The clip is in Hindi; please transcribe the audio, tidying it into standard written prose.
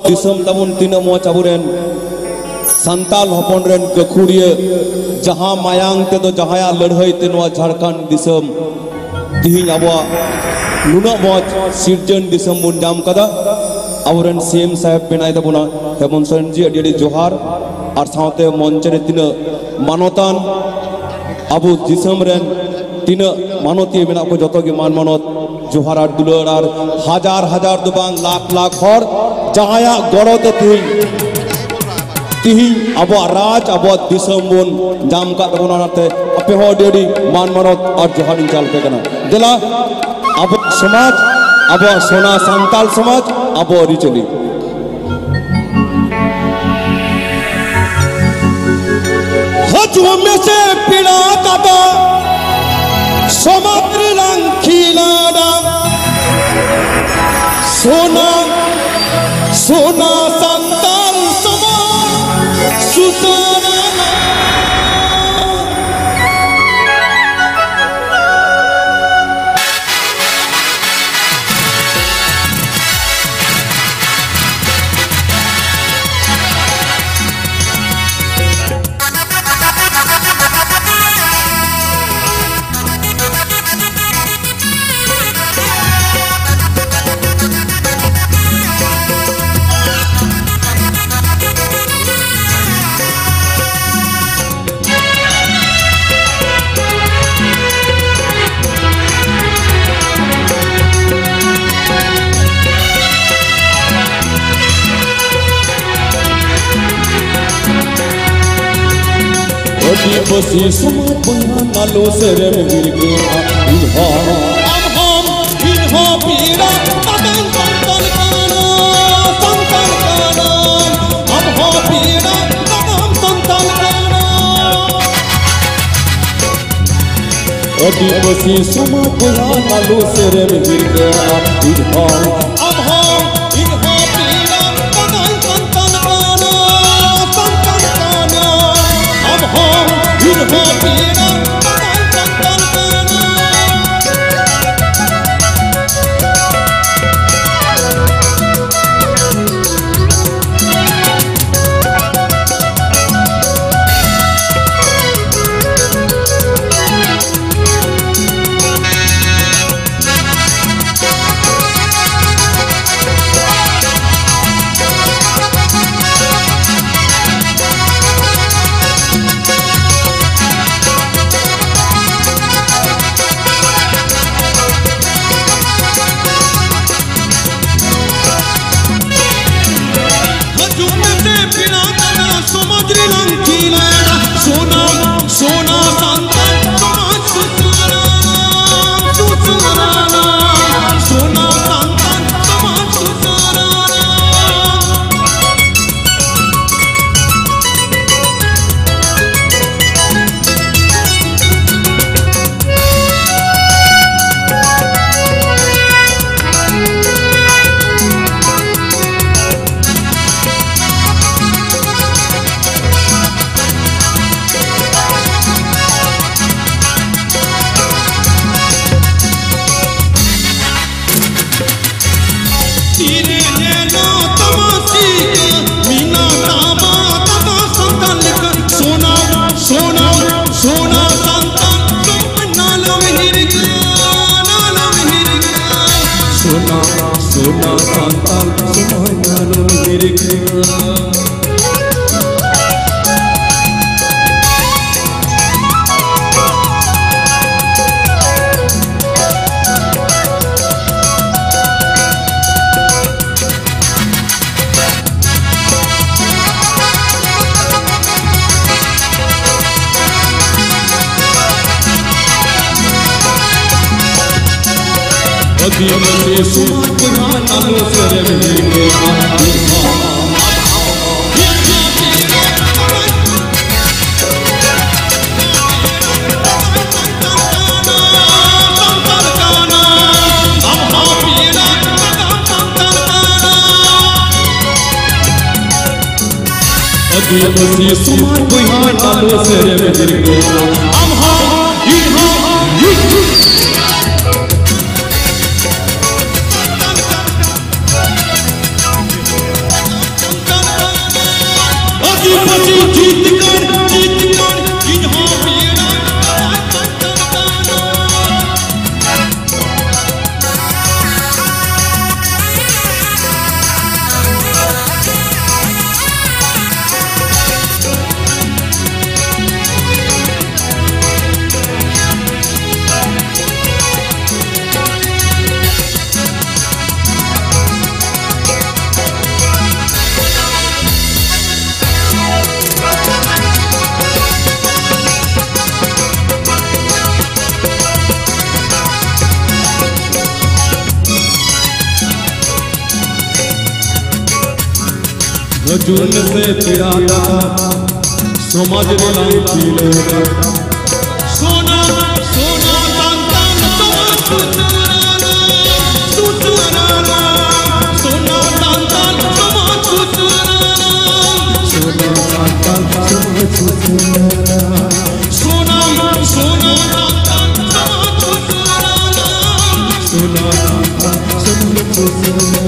दिसम तबुन तीना मोच अबुरेन संताल हपन रेन गखुड़िया जहां मायांग ते दो जहाया लड़ाई ते नवा झारखंड दिसम तिहिं आबो नुना मोच सिरजन दिसम बुन जाम कदा अबुरेन सीएम साहेब बेनाय तबुना हेमंत सोरेन जी अडी जोहार और साथे मंचरे तीना मानतान अबु दिसम रेन तीना मानती मेना को जतो की मान मानत जोहार और दुलर और हजार हजार दुबांग लाख लाख हर जहाया गड़ोते तिहिं अब राज अब दिसम बन जाम का तबनाते अपे हो डेडी मान मानत और जोहार इंचाल पे कना दिला अब समाज अब सोना संताल समाज अब रिचली हजू में से पीड़ा तबा समुद्र लंखीला सोना सोना संताल समाज सुसाना बसी सुमा बना नालो सेरे में गिर गया इन्हा अब हम इन्हा पीड़ा तन तन काना अब हम पीड़ा तन काना अभी बसी सुमा बना नालो सेरे में गिर गया इन्हा अब हम इन्हा पीड़ा तन काना अब हम इन्हा पीड़ा सोना संताल समाज नालो गिर गया अभी से सुमा बना नालो सेरे में गिर गया अभी से सुमा बना नालो सेरे में गिर गया हजून से पिरादा समाज रे सोना सोना तांतान समाज सुचराना सुचराना सोना तांतान समाज सुचराना सोना तांतान समाज सुचराना सोना सोना तांतान समाज सुचराना सोना तांतान समाज सुचराना